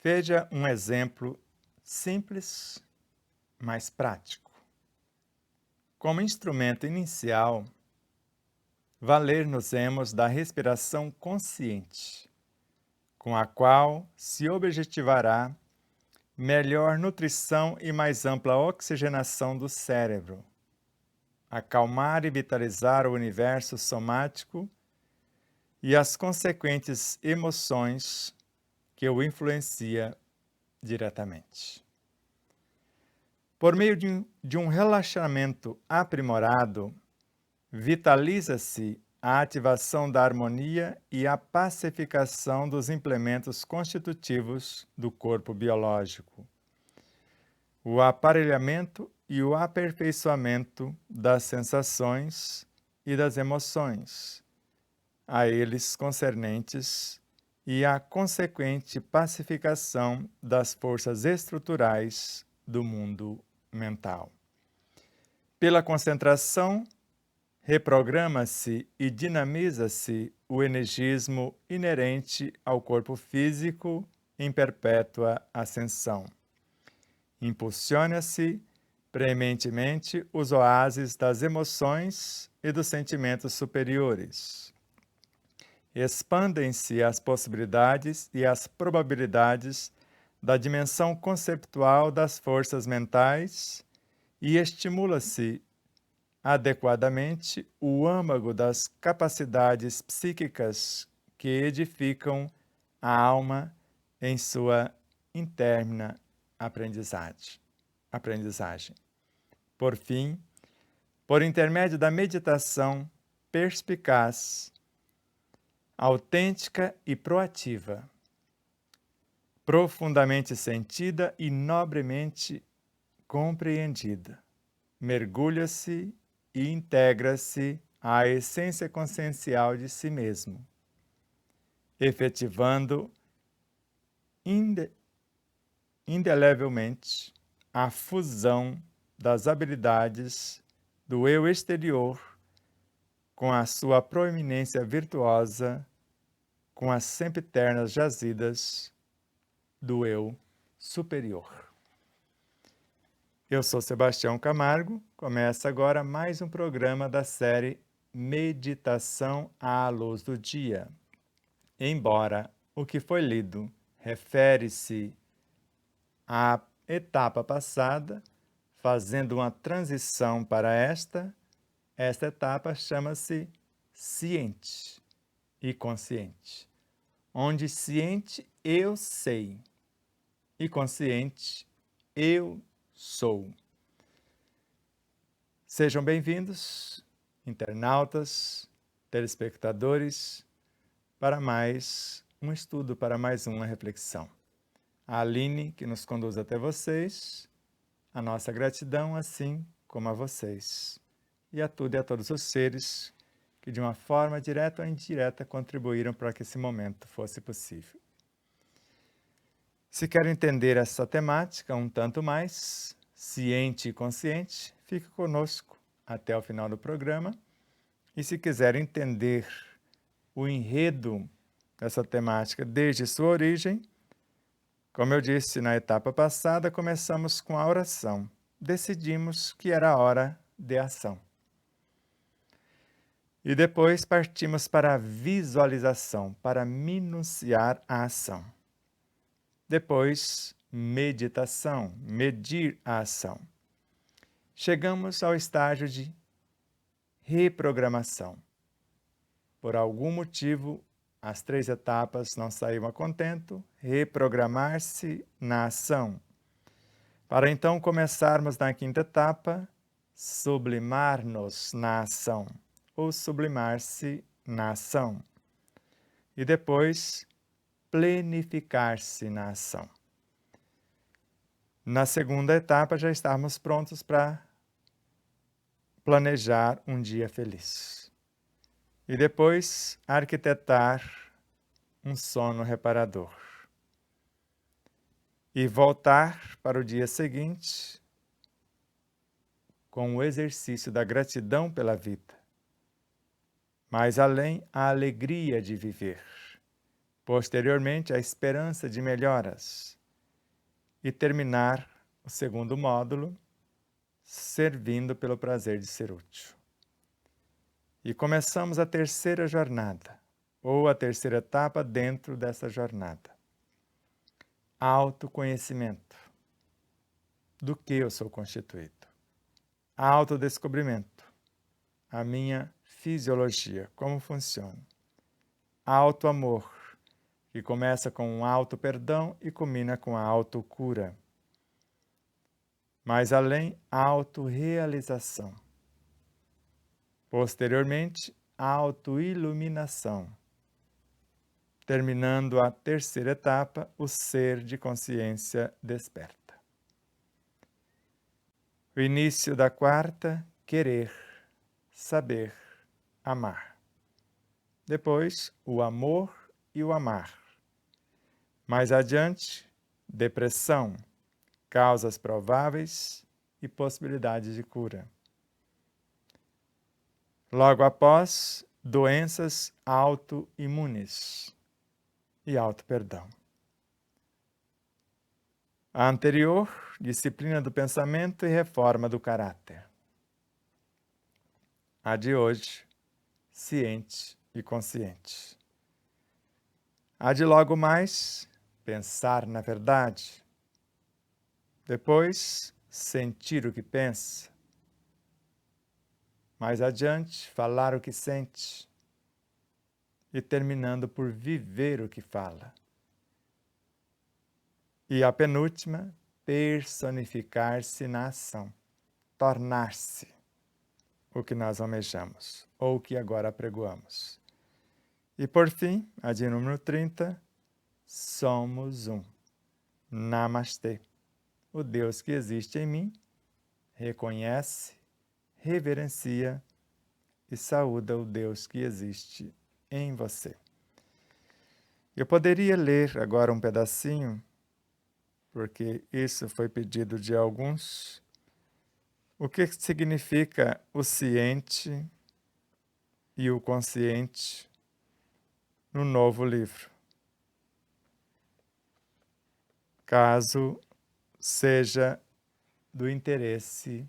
Veja um exemplo simples, mas prático. Como instrumento inicial, valer-nos-emos da respiração consciente, com a qual se objetivará melhor nutrição e mais ampla oxigenação do cérebro, acalmar e vitalizar o universo somático e as consequentes emoções que o influencia diretamente. Por meio de um relaxamento aprimorado, vitaliza-se a ativação da harmonia e a pacificação dos implementos constitutivos do corpo biológico, o aparelhamento e o aperfeiçoamento das sensações e das emoções, a eles concernentes, e a consequente pacificação das forças estruturais do mundo mental. Pela concentração, reprograma-se e dinamiza-se o energismo inerente ao corpo físico em perpétua ascensão. Impulsiona-se preeminentemente os oásis das emoções e dos sentimentos superiores. Expandem-se as possibilidades e as probabilidades da dimensão conceptual das forças mentais e estimula-se adequadamente o âmago das capacidades psíquicas que edificam a alma em sua interna aprendizagem. Por fim, por intermédio da meditação perspicaz, autêntica e proativa, profundamente sentida e nobremente compreendida, mergulha-se e integra-se à essência consciencial de si mesmo, efetivando indelevelmente a fusão das habilidades do eu exterior com a sua proeminência virtuosa, com as sempiternas jazidas do eu superior. Eu sou Sebastião Camargo, começa agora mais um programa da série Meditação à Luz do Dia. Embora o que foi lido refere-se à etapa passada, fazendo uma transição para esta etapa chama-se ciente e consciente, onde ciente eu sei e consciente eu sou. Sejam bem-vindos, internautas, telespectadores, para mais um estudo, para mais uma reflexão. A Aline, que nos conduz até vocês, a nossa gratidão, assim como a vocês, e a tudo e a todos os seres que, de uma forma direta ou indireta, contribuíram para que esse momento fosse possível. Se quer entender essa temática um tanto mais, ciente e consciente, fique conosco até o final do programa. E se quiser entender o enredo dessa temática desde sua origem, como eu disse na etapa passada, começamos com a oração. Decidimos que era a hora de ação. E depois partimos para a visualização, para minuciar a ação. Depois, meditação, medir a ação. Chegamos ao estágio de reprogramação. Por algum motivo, as 3 etapas não saíram a contento, reprogramar-se na ação. Para então começarmos na 5ª etapa, sublimar-nos na ação, ou sublimar-se na ação. E depois, plenificar-se na ação. Na 2ª etapa, já estamos prontos para planejar um dia feliz. E depois, arquitetar um sono reparador. E voltar para o dia seguinte com o exercício da gratidão pela vida. Mais além, a alegria de viver. Posteriormente, a esperança de melhoras. E terminar o segundo módulo, servindo pelo prazer de ser útil. E começamos a terceira jornada, ou a terceira etapa dentro dessa jornada. Autoconhecimento. Do que eu sou constituído. Autodescobrimento. A minha fisiologia, como funciona. Autoamor, que começa com um auto-perdão e culmina com a autocura. Mais além, autorrealização. Posteriormente, autoiluminação. Terminando a terceira etapa, o ser de consciência desperta. O início da quarta, querer, saber, amar. Depois, o amor e o amar. Mais adiante, depressão, causas prováveis e possibilidades de cura. Logo após, doenças autoimunes e auto-perdão. A anterior, disciplina do pensamento e reforma do caráter. A de hoje, ciente e consciente. A de logo mais, pensar na verdade. Depois, sentir o que pensa. Mais adiante, falar o que sente. E terminando por viver o que fala. E a penúltima, personificar-se na ação. Tornar-se o que nós almejamos, ou o que agora apregoamos. E por fim, a de número 30, somos um. Namastê. O Deus que existe em mim reconhece, reverencia e saúda o Deus que existe em você. Eu poderia ler agora um pedacinho, porque isso foi pedido de alguns. O que significa o ciente e o consciente no novo livro? Caso seja do interesse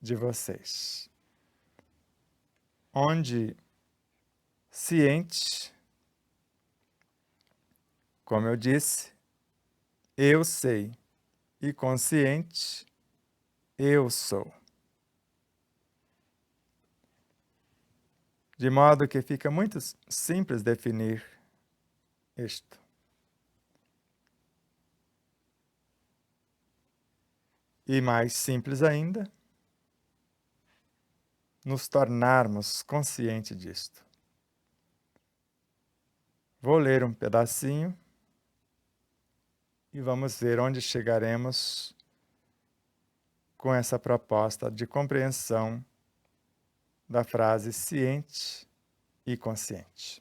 de vocês. Onde ciente, como eu disse, eu sei, e consciente, eu sou. De modo que fica muito simples definir isto. E mais simples ainda, nos tornarmos conscientes disto. Vou ler um pedacinho e vamos ver onde chegaremos com essa proposta de compreensão da frase ciente e consciente.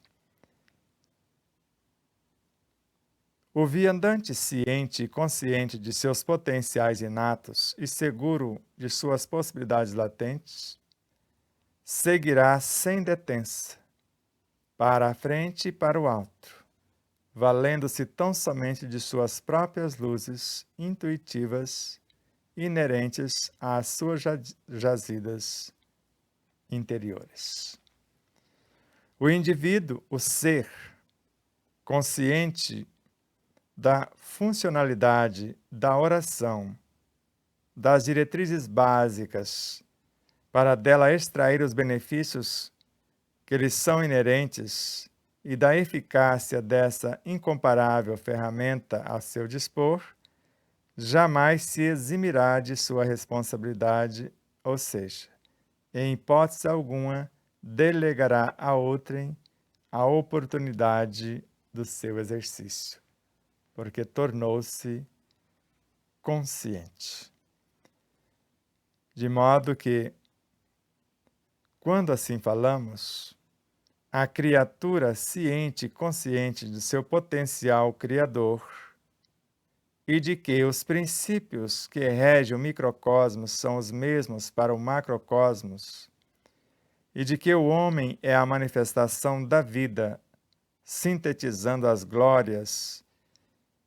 O viandante ciente e consciente de seus potenciais inatos e seguro de suas possibilidades latentes, seguirá sem detença, para a frente e para o alto, valendo-se tão somente de suas próprias luzes intuitivas inerentes às suas jazidas interiores. O indivíduo, o ser, consciente da funcionalidade da oração, das diretrizes básicas, para dela extrair os benefícios que lhes são inerentes e da eficácia dessa incomparável ferramenta a seu dispor, jamais se eximirá de sua responsabilidade, ou seja, em hipótese alguma, delegará a outrem a oportunidade do seu exercício, porque tornou-se consciente. De modo que, quando assim falamos, a criatura ciente e consciente de seu potencial criador e de que os princípios que regem o microcosmos são os mesmos para o macrocosmos, e de que o homem é a manifestação da vida sintetizando as glórias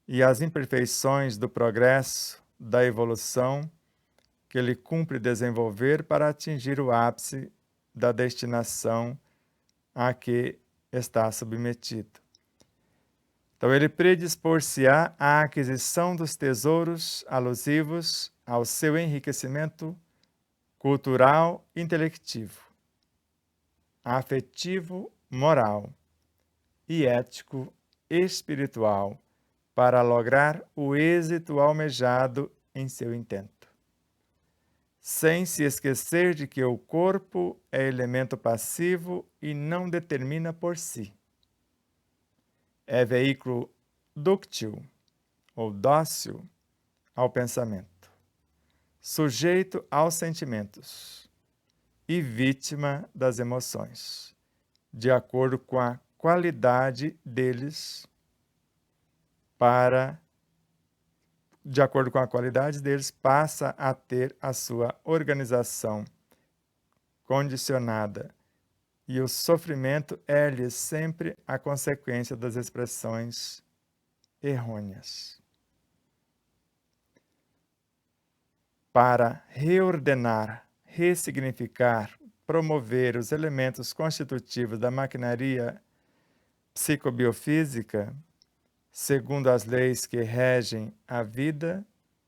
e as imperfeições do progresso, da evolução que ele cumpre desenvolver para atingir o ápice da destinação a que está submetido. Então, ele predispor-se-á à aquisição dos tesouros alusivos ao seu enriquecimento cultural, intelectivo, afetivo, moral e ético espiritual para lograr o êxito almejado em seu intento, sem se esquecer de que o corpo é elemento passivo e não determina por si. É veículo dúctil ou dócil ao pensamento, sujeito aos sentimentos e vítima das emoções, de acordo com a qualidade deles passa a ter a sua organização condicionada, e o sofrimento é-lhe sempre a consequência das expressões errôneas. Para reordenar, ressignificar, promover os elementos constitutivos da maquinaria psicobiofísica, segundo as leis que regem a vida,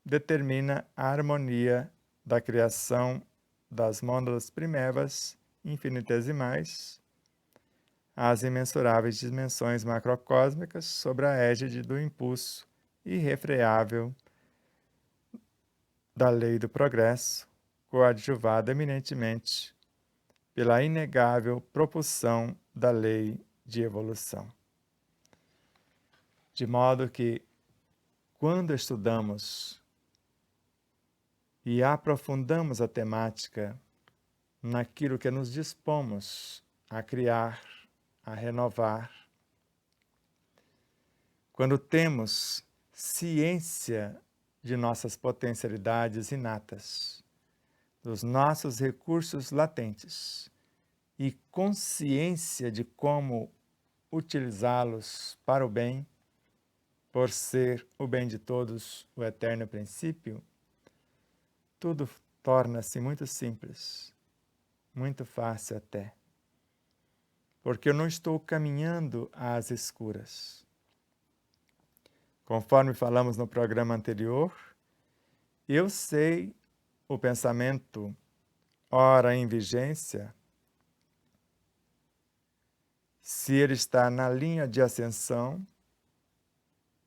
determina a harmonia da criação das mônadas primevas infinitesimais, as imensuráveis dimensões macrocósmicas sob a égide do impulso irrefreável da lei do progresso, coadjuvada eminentemente pela inegável propulsão da lei de evolução. De modo que, quando estudamos e aprofundamos a temática naquilo que nos dispomos a criar, a renovar, quando temos ciência de nossas potencialidades inatas, dos nossos recursos latentes e consciência de como utilizá-los para o bem, por ser o bem de todos o eterno princípio, tudo torna-se muito simples, muito fácil até, porque eu não estou caminhando às escuras. Conforme falamos no programa anterior, eu sei o pensamento, ora em vigência, se ele está na linha de ascensão,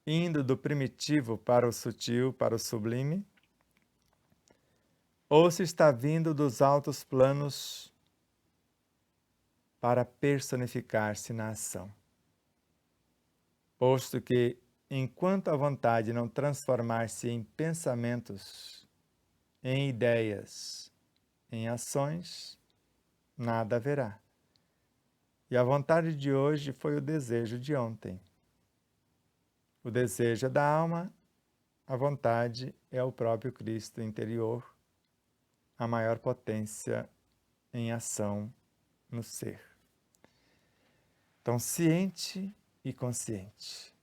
indo do primitivo para o sutil, para o sublime, ou se está vindo dos altos planos para personificar-se na ação. Posto que, enquanto a vontade não transformar-se em pensamentos, em ideias, em ações, nada haverá. E a vontade de hoje foi o desejo de ontem. O desejo é da alma, a vontade é o próprio Cristo interior, a maior potência em ação no ser. Então, ciente e consciente.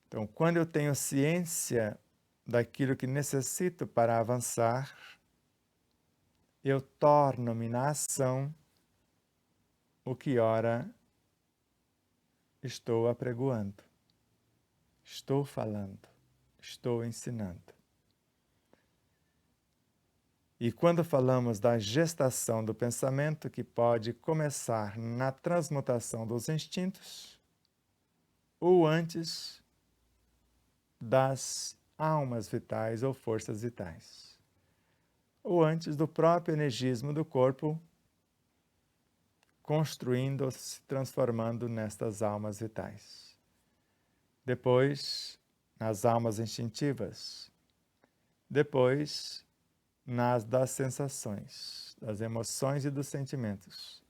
Então, quando eu tenho ciência daquilo que necessito para avançar, eu torno-me na ação o que ora estou apregoando, estou falando, estou ensinando. E quando falamos da gestação do pensamento, que pode começar na transmutação dos instintos, ou antes das almas vitais ou forças vitais, ou antes do próprio energismo do corpo, construindo, se transformando nestas almas vitais. Depois, nas almas instintivas. Depois, nas das sensações, das emoções e dos sentimentos,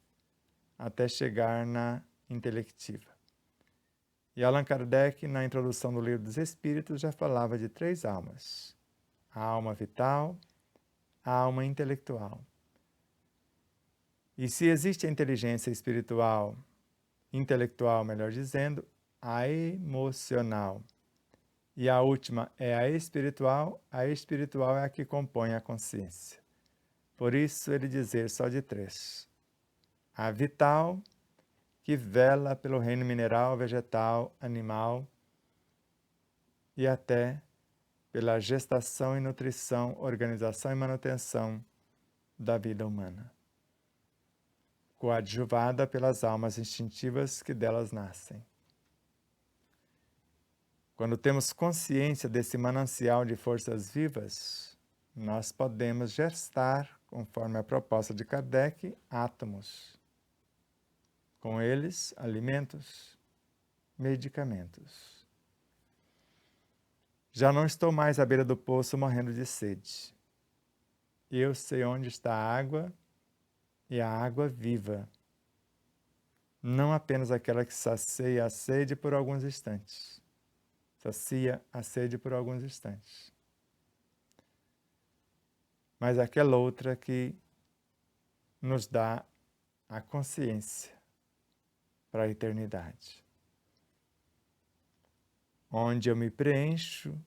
até chegar na intelectiva. E Allan Kardec, na introdução do Livro dos Espíritos, já falava de 3 almas: a alma vital, a alma intelectual. E se existe a inteligência espiritual intelectual, melhor dizendo, a emocional. E a última é a espiritual é a que compõe a consciência. Por isso ele dizer só de 3. A vital, que vela pelo reino mineral, vegetal, animal e até pela gestação e nutrição, organização e manutenção da vida humana, coadjuvada pelas almas instintivas que delas nascem. Quando temos consciência desse manancial de forças vivas, nós podemos gestar, conforme a proposta de Kardec, átomos. Com eles, alimentos, medicamentos. Já não estou mais à beira do poço morrendo de sede. Eu sei onde está a água e a água viva. Não apenas aquela que sacia a sede por alguns instantes. Sacia a sede por alguns instantes. Mas aquela outra que nos dá a consciência para a eternidade. Onde eu me preencho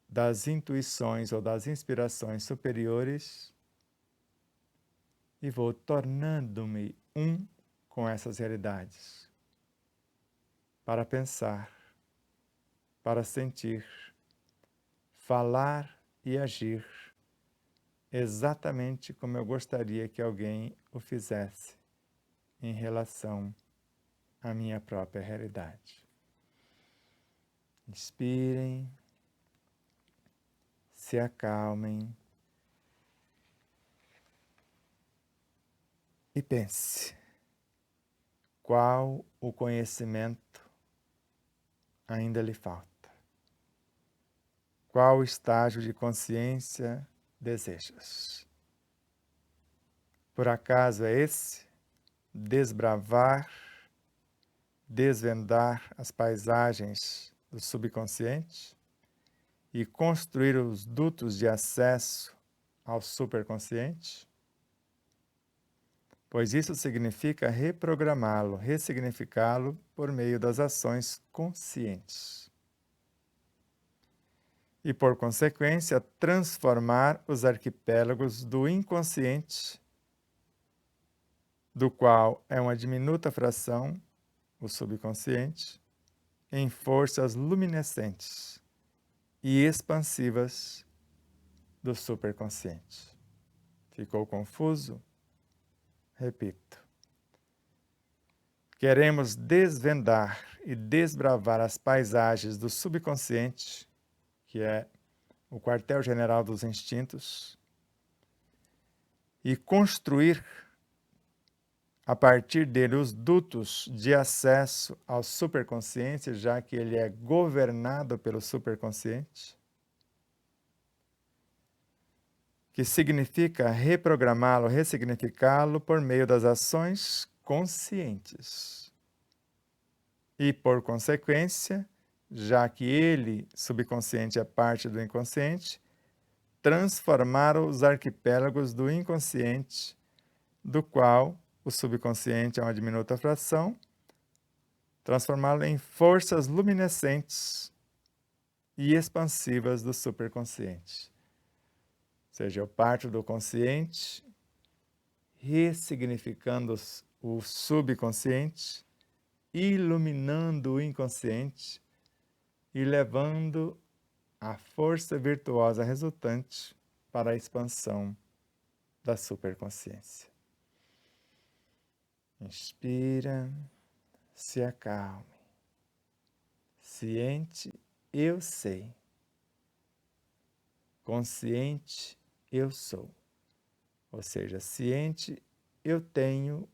das intuições ou das inspirações superiores e vou tornando-me um com essas realidades, para pensar, para sentir, falar e agir exatamente como eu gostaria que alguém o fizesse em relação à minha própria realidade. Inspirem, se acalmem e pense: qual o conhecimento ainda lhe falta? Qual estágio de consciência desejas? Por acaso é esse? Desbravar, desvendar as paisagens do subconsciente e construir os dutos de acesso ao superconsciente? Pois isso significa reprogramá-lo, ressignificá-lo por meio das ações conscientes. E, por consequência, transformar os arquipélagos do inconsciente, do qual é uma diminuta fração, o subconsciente, em forças luminescentes e expansivas do superconsciente. Ficou confuso? Repito. Queremos desvendar e desbravar as paisagens do subconsciente, que é o quartel-general dos instintos, e construir a partir dele os dutos de acesso ao superconsciente, já que ele é governado pelo superconsciente, que significa reprogramá-lo, ressignificá-lo por meio das ações conscientes. E, por consequência, já que ele, subconsciente, é parte do inconsciente, transformar os arquipélagos do inconsciente, do qual o subconsciente é uma diminuta fração, transformá-lo em forças luminescentes e expansivas do superconsciente. Ou seja, eu parto do consciente, ressignificando o subconsciente, iluminando o inconsciente e levando a força virtuosa resultante para a expansão da superconsciência. Inspira, se acalme. Ciente, eu sei. Consciente, eu sou. Ou seja, ciente, eu tenho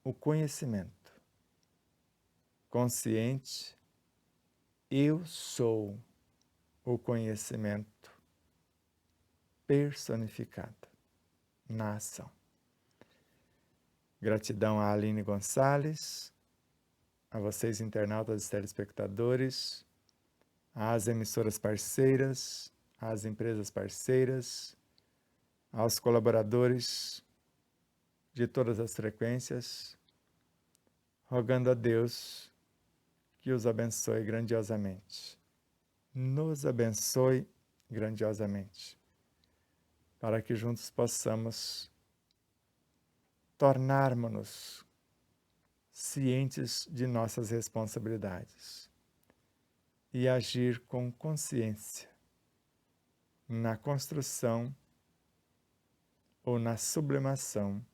o conhecimento. Consciente, eu sou o conhecimento personificado na ação. Gratidão a Aline Gonçalves, a vocês internautas e telespectadores, às emissoras parceiras, às empresas parceiras, aos colaboradores de todas as frequências, rogando a Deus que os abençoe grandiosamente. Nos abençoe grandiosamente, para que juntos possamos tornarmos-nos cientes de nossas responsabilidades e agir com consciência na construção ou na sublimação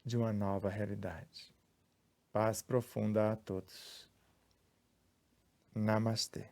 de uma nova realidade. Paz profunda a todos. Namastê.